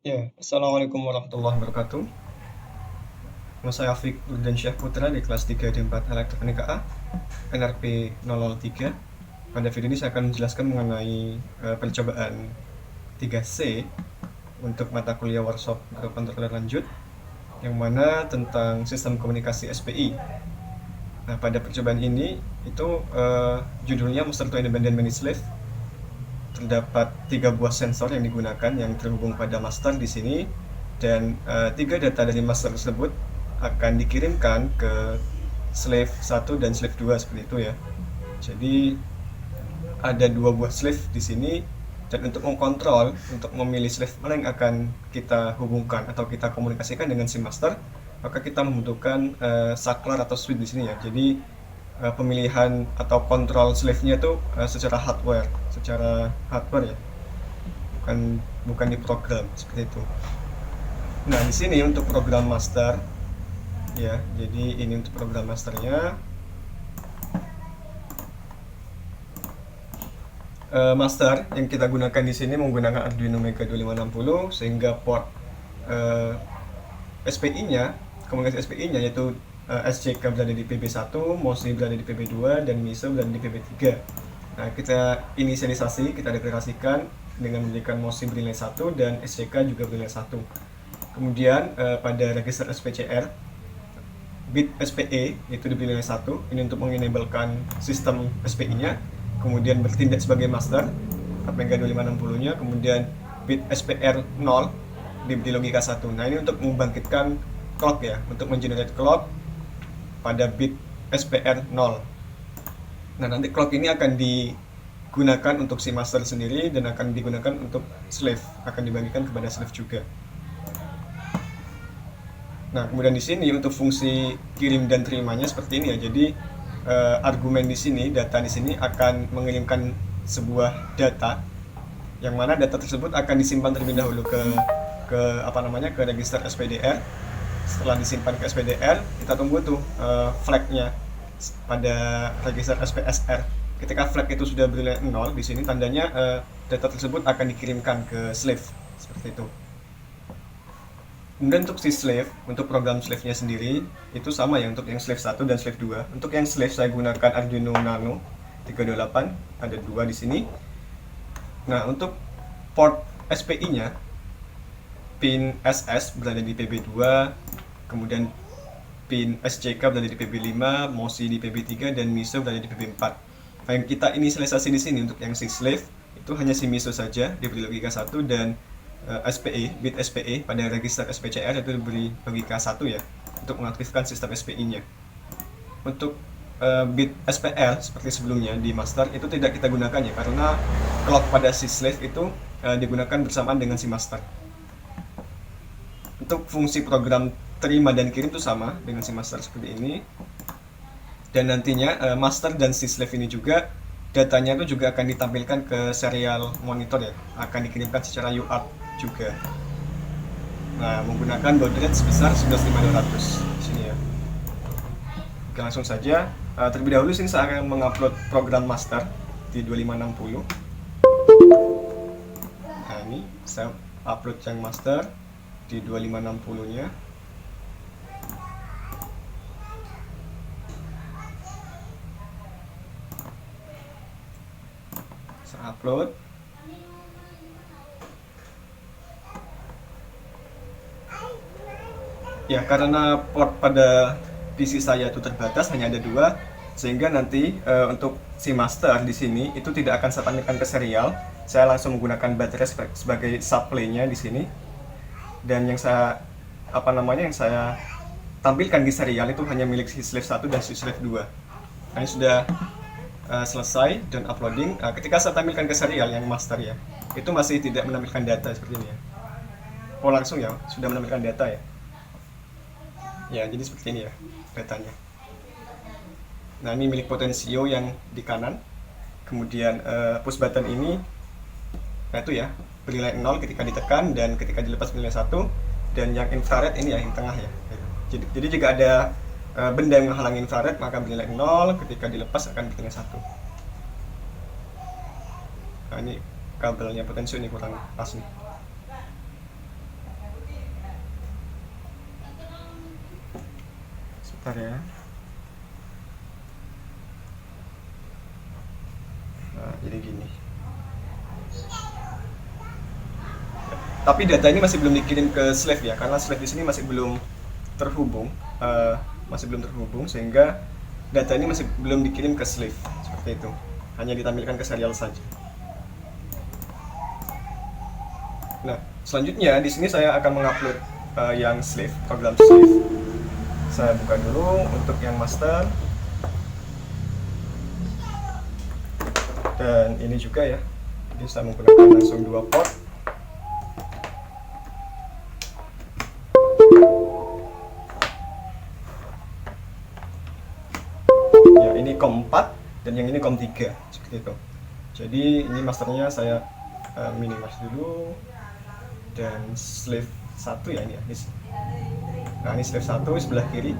Ya, Assalamualaikum warahmatullahi wabarakatuh. Nama saya Afik Nurdiansyah Putra di kelas 3 D4 Elektronika A, NRP 003. Pada video ini saya akan menjelaskan mengenai percobaan 3C untuk mata kuliah workshop microcontroller lanjut, yang mana tentang sistem komunikasi SPI. Nah, pada percobaan ini itu judulnya Master to Independent Managed Slave. Terdapat 3 buah sensor yang digunakan yang terhubung pada master di sini, dan 3 data dari master tersebut akan dikirimkan ke slave 1 dan slave 2 seperti itu ya. Jadi ada 2 buah slave di sini, dan untuk mengkontrol, untuk memilih slave mana yang akan kita hubungkan atau kita komunikasikan dengan si master, maka kita membutuhkan saklar atau switch di sini ya. Jadi pemilihan atau kontrol slave-nya itu secara hardware ya, bukan bukan di program seperti itu. Nah, di sini untuk program master ya, jadi ini untuk program masternya. Master yang kita gunakan di sini menggunakan Arduino Mega 2560, sehingga port SPI-nya, komunikasi SPI-nya yaitu SCK berada di PB1, MOSI berada di PB2, dan MISO berada di PB3. Nah, kita inisialisasi, kita deklarasikan dengan menjadikan MOSI bernilai 1 dan SCK juga bernilai 1. Kemudian pada register SPCR, bit SPE itu diberi nilai 1, ini untuk mengenablekan sistem SPI-nya, kemudian bertindak sebagai master Mega 2560-nya, kemudian bit SPR 0 diberi logika 1. Nah, ini untuk membangkitkan clock ya, untuk mengenerate clock pada bit SPR 0. Nah, nanti clock ini akan digunakan untuk si master sendiri dan akan digunakan untuk slave, akan dibagikan kepada slave juga. Nah, kemudian di sini untuk fungsi kirim dan terimanya seperti ini ya. Jadi argumen di sini, data di sini akan mengirimkan sebuah data, yang mana data tersebut akan disimpan terlebih dahulu ke ke register SPDR. Setelah disimpan ke SPDR, kita tunggu tuh flag-nya pada register SPSR. Ketika flag itu sudah bernilai 0, di sini tandanya data tersebut akan dikirimkan ke slave seperti itu. Kemudian untuk si slave, untuk program slave-nya sendiri itu sama ya, untuk yang slave 1 dan slave 2. Untuk yang slave saya gunakan Arduino Nano 328, ada 2 di sini. Nah, untuk port SPI-nya, pin SS berada di PB2, kemudian pin SCK berada di PB5, MOSI di PB3, dan MISO berada di PB4. Nah, yang kita inisialisasi di sini untuk yang si slave itu hanya si MISO saja, diberi logika 1, dan SPE, bit SPE pada register SPCR itu diberi logika 1 ya, untuk mengaktifkan sistem SPI-nya. Untuk bit SPL seperti sebelumnya di master itu tidak kita gunakan ya, karena clock pada si slave itu digunakan bersamaan dengan si master. Untuk fungsi program terima dan kirim itu sama dengan si master seperti ini. Dan nantinya master dan si slave ini juga datanya itu juga akan ditampilkan ke serial monitor ya, akan dikirimkan secara UART juga. Nah, menggunakan baud rate sebesar 11500 di sini ya. Oke, langsung saja. Terlebih dahulu sini saya akan mengupload program master di 2560. Nah, ini saya upload yang master di 2560-nya. Saya upload. Ya, karena port pada PC saya itu terbatas, hanya ada 2, sehingga nanti untuk si master di sini itu tidak akan saya tampilkan ke serial. Saya langsung menggunakan baterai sebagai supply-nya di sini. Dan yang saya yang saya tampilkan di serial itu hanya milik si slave 1 dan si slave 2. Nah, ini sudah selesai dan uploading. Ketika saya tampilkan ke serial yang master ya, itu masih tidak menampilkan data seperti ini ya. Oh, langsung ya, sudah menampilkan data ya. Ya, jadi seperti ini ya datanya. Nah, ini milik potensio yang di kanan. Kemudian push button ini, nah itu ya, bernilai 0 ketika ditekan dan ketika dilepas bernilai 1. Dan yang infrared ini ya, yang tengah ya. Jadi jika ada benda yang menghalangi infrared, maka bernilai 0, ketika dilepas akan bernilai 1. Nah, ini kabelnya potensio ini kurang pas nih. Bentar ya. Nah, jadi gini. Tapi data ini masih belum dikirim ke slave ya, karena slave di sini masih belum terhubung, sehingga data ini masih belum dikirim ke slave seperti itu. Hanya ditampilkan ke serial saja. Nah, selanjutnya di sini saya akan mengupload yang slave, program slave. Saya buka dulu untuk yang master. Dan ini juga ya. Jadi saya menggunakan langsung 2 port. Ini COM 4 dan yang ini COM 3 seperti itu. Jadi ini masternya saya minimize dulu, dan slave 1 ya ini ya. Nah, ini slave 1 sebelah kiri.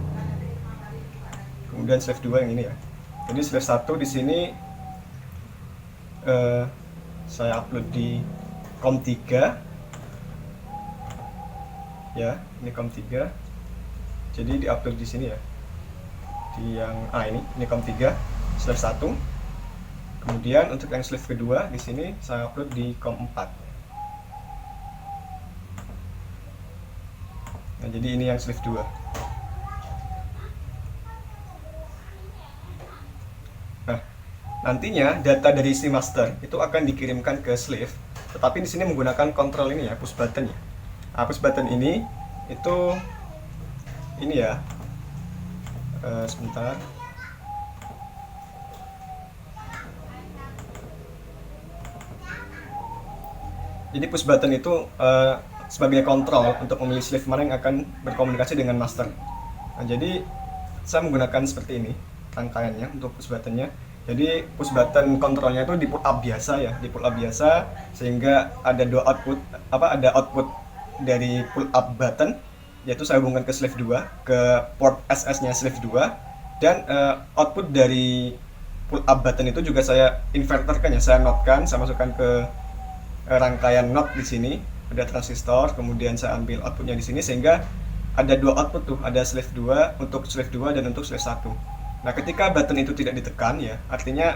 Kemudian slave 2 yang ini ya. Jadi slave 1 di sini saya upload di COM 3. Ya, ini COM 3. Jadi di-upload di sini ya. Di yang ini COM 3 slave 1. Kemudian untuk yang slave kedua di sini saya upload di COM 4. Nah, jadi ini yang slave 2. Nah, nantinya data dari si master itu akan dikirimkan ke slave, tetapi di sini menggunakan kontrol ini ya, push button ya. Nah, push button ini itu ini ya. Sebentar. Jadi push button itu sebagai kontrol untuk memilih slave mana yang akan berkomunikasi dengan master. Nah, jadi saya menggunakan seperti ini rangkaiannya untuk push buttonnya. Jadi push button kontrolnya itu di pull up biasa ya, di pull up biasa, sehingga ada dua output, ada output dari pull up button, yaitu saya hubungkan ke slave 2, ke port SS-nya slave 2, dan output dari pull up button itu juga saya inverterkan ya, saya notkan, saya masukkan ke rangkaian not di sini, ada transistor, kemudian saya ambil outputnya di sini, sehingga ada dua output tuh, ada slave 2 untuk slave 2 dan untuk slave 1. Nah, ketika button itu tidak ditekan ya, artinya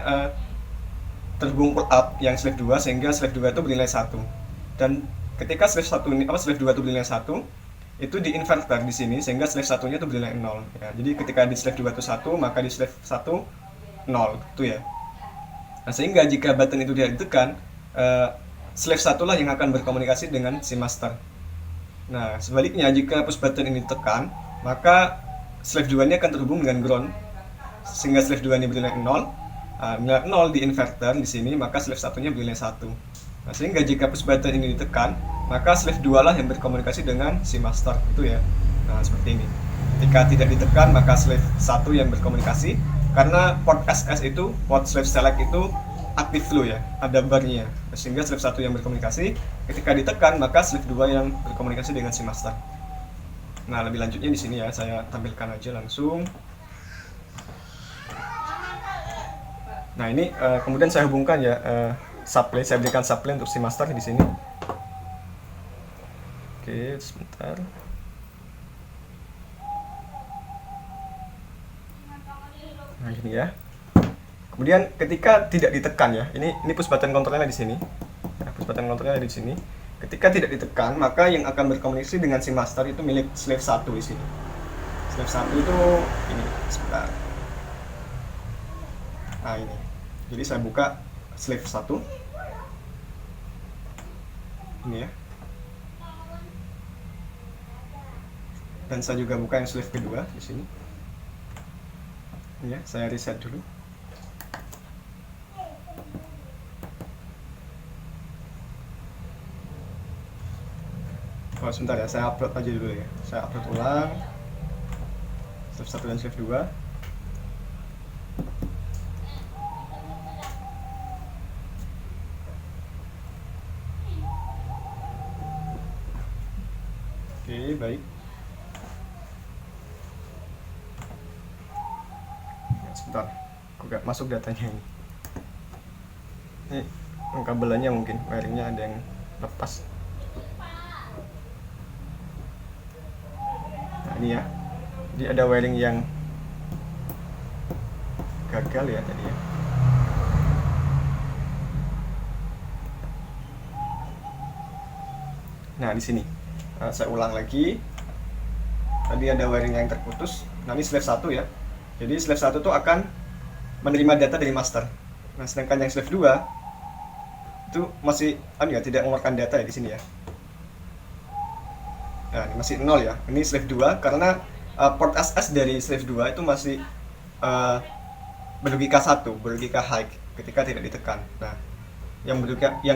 terhubung pull up yang slave 2, sehingga slave 2 itu bernilai 1. Dan ketika slave 1 ini slave 2 itu bernilai 1, itu di inverter di sini, sehingga slave 1-nya itu bernilai 0 ya. Jadi ketika di slave 2 itu 1, maka di slave 1 0 itu ya. Nah, sehingga jika button itu tidak ditekan, slave 1 lah yang akan berkomunikasi dengan si master. Nah, sebaliknya jika push button ini ditekan, maka slave 2 ini akan terhubung dengan ground, sehingga slave 2 ini bernilai 0. Nilai 0 di inverter di sini, maka slave 1-nya bernilai 1. Nah, sehingga jika push button ini ditekan, maka slave 2 lah yang berkomunikasi dengan si master itu ya. Nah, seperti ini. Ketika tidak ditekan, maka slave 1 yang berkomunikasi, karena port SS itu, port slave select itu aktif dulu ya, ada barnya, sehingga slave 1 yang berkomunikasi. Ketika ditekan, maka slave 2 yang berkomunikasi dengan si master. Nah, lebih lanjutnya di sini ya, saya tampilkan aja langsung. Nah, ini kemudian saya hubungkan ya supply, saya berikan supply untuk si master di sini. Oke, sebentar. Nah, ini ya. Kemudian ketika tidak ditekan ya, ini push button kontrolnya di sini. Nah, push button kontrolnya di sini. Ketika tidak ditekan, maka yang akan berkomunikasi dengan si master itu milik slave 1 di sini. Slave 1 itu ini, sebentar. Nah, ini. Jadi saya buka slave 1. Ini ya. Dan saya juga buka yang slave kedua di sini. Ini ya, saya reset dulu. Oh, sebentar ya, saya upload aja dulu ya. Saya upload ulang slave 1 dan slave 2. Oke, baik. Sebentar, aku gak masuk datanya ini. Ini kabelannya mungkin, wiringnya ada yang lepas. Nah, ini ya. Jadi ada wiring yang gagal ya tadi ya. Nah di sini saya ulang lagi. Tadi ada wiring yang terputus. Nah ini slave 1 ya. Jadi slave 1 itu akan menerima data dari master. Nah sedangkan yang slave 2 itu masih tidak mengeluarkan data ya di sini ya. Nah ini masih 0 ya. Ini slave 2 karena port SS dari slave 2 itu masih berlogika 1, berlogika high ketika tidak ditekan. Nah yang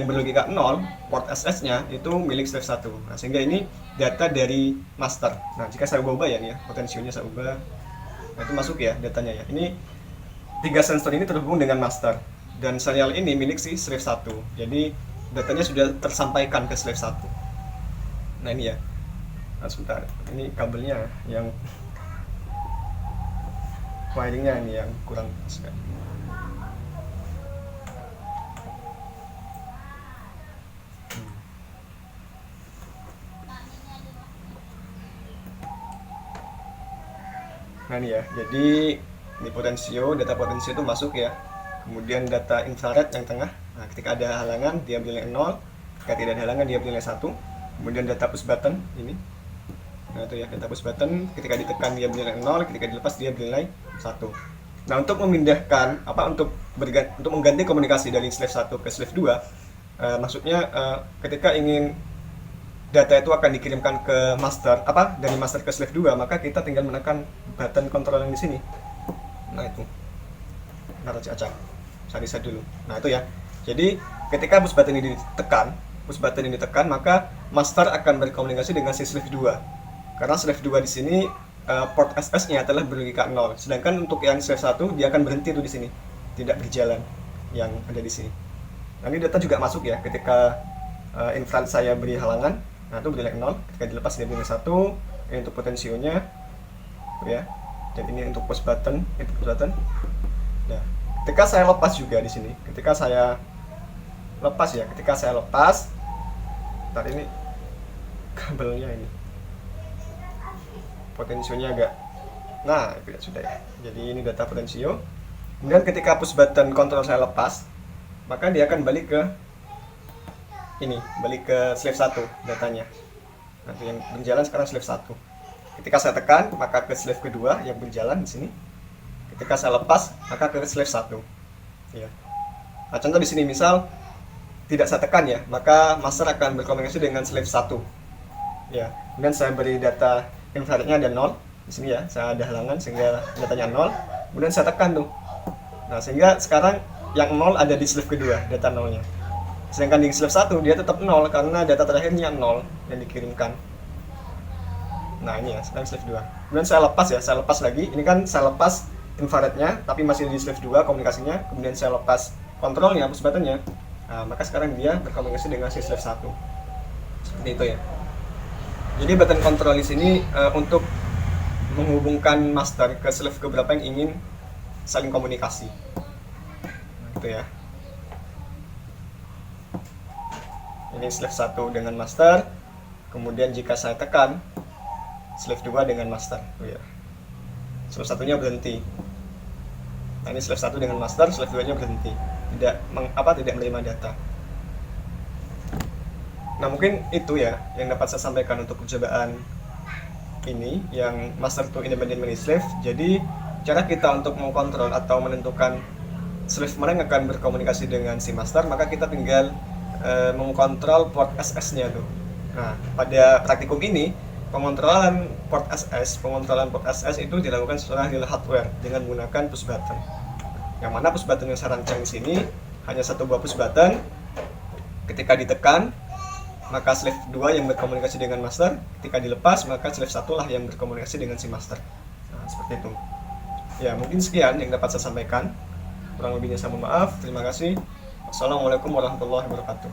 berlogika 0, port SS-nya itu milik slave 1. Nah, sehingga ini data dari master. Nah, jika saya ubah ya nih ya, potensionya saya ubah. Nah, itu masuk ya datanya ya. Ini 3 sensor ini terhubung dengan master dan serial ini milik si slave 1. Jadi datanya sudah tersampaikan ke slave 1. Nah, ini ya. Nah, sebentar. Ini kabelnya yang wiringnya ini yang kurang pas. Nah ini ya, jadi ini potensio, data potensio itu masuk ya. Kemudian data infrared yang tengah. Nah, ketika ada halangan dia ambil nilai 0, ketika tidak ada halangan dia ambil nilai 1. Kemudian data push button ini. Nah itu ya, data push button ketika ditekan dia ambil nilai 0, ketika dilepas dia ambil nilai 1. Nah, untuk memindahkan untuk mengganti komunikasi dari slave 1 ke slave 2, maksudnya ketika ingin data itu akan dikirimkan ke master dari master ke slave 2, maka kita tinggal menekan button control yang di sini. Nah itu naruh acak saya reset dulu. Nah itu ya, jadi ketika push button ini ditekan, maka master akan berkomunikasi dengan si slave 2 karena slave 2 di sini port SS nya adalah berlogika 0, sedangkan untuk yang slave 1 dia akan berhenti tuh di sini, tidak berjalan yang ada di sini. Nah ini data juga masuk ya, ketika infrared saya beri halangan. Nah itu bernilai 0, ketika dilepas dia bernilai 1. Ini untuk potensionya ya, dan ini untuk push button, input push button. Nah ketika saya lepas juga di sini, ketika saya lepas, ntar ini kabelnya ini potensionya agak, nah itu ya sudah ya. Jadi ini data potensio. Kemudian ketika push button kontrol saya lepas, maka dia akan balik ke slave 1 datanya. Nanti yang berjalan sekarang slave 1. Ketika saya tekan, maka ke slave kedua yang berjalan di sini. Ketika saya lepas, maka ke slave 1. Ya. Nah, contoh di sini misal tidak saya tekan ya, maka master akan berkomunikasi dengan slave 1. Ya. Kemudian saya beri data infrarednya ada 0 di sini ya. Saya ada halangan sehingga datanya 0. Kemudian saya tekan tuh. Nah, sehingga sekarang yang 0 ada di slave kedua, data 0-nya. Sedangkan di slave 1 dia tetap 0 karena data terakhirnya 0 yang dikirimkan. Nah ini ya, sekarang slave 2. Kemudian saya lepas lagi. Ini kan saya lepas infrarednya tapi masih di slave 2 komunikasinya. Kemudian saya lepas kontrolnya, push buttonnya. Nah, maka sekarang dia berkomunikasi dengan si slave 1. Seperti itu ya. Jadi button control di sini untuk menghubungkan master ke slave keberapa yang ingin saling komunikasi. Nah, itu ya. Ini slave 1 dengan master. Kemudian jika saya tekan slave 2 dengan master. Oh ya. Slave 1-nya berhenti. Nah, ini slave 1 dengan master, slave 2-nya berhenti. Tidak menerima data. Nah, mungkin itu ya yang dapat saya sampaikan untuk percobaan ini yang master to independent many slave. Jadi, cara kita untuk mengkontrol atau menentukan slave mana yang akan berkomunikasi dengan si master, maka kita tinggal mengkontrol port SS-nya tuh. Nah, pada praktikum ini pengontrolan port SS itu dilakukan secara real hardware dengan menggunakan push button. Yang mana push button yang saya rancang di sini hanya satu buah push button. Ketika ditekan, maka slave 2 yang berkomunikasi dengan master. Ketika dilepas, maka slave 1 lah yang berkomunikasi dengan si master. Nah, seperti itu. Ya, mungkin sekian yang dapat saya sampaikan. Kurang lebihnya saya mohon maaf. Terima kasih. Assalamualaikum warahmatullahi wabarakatuh.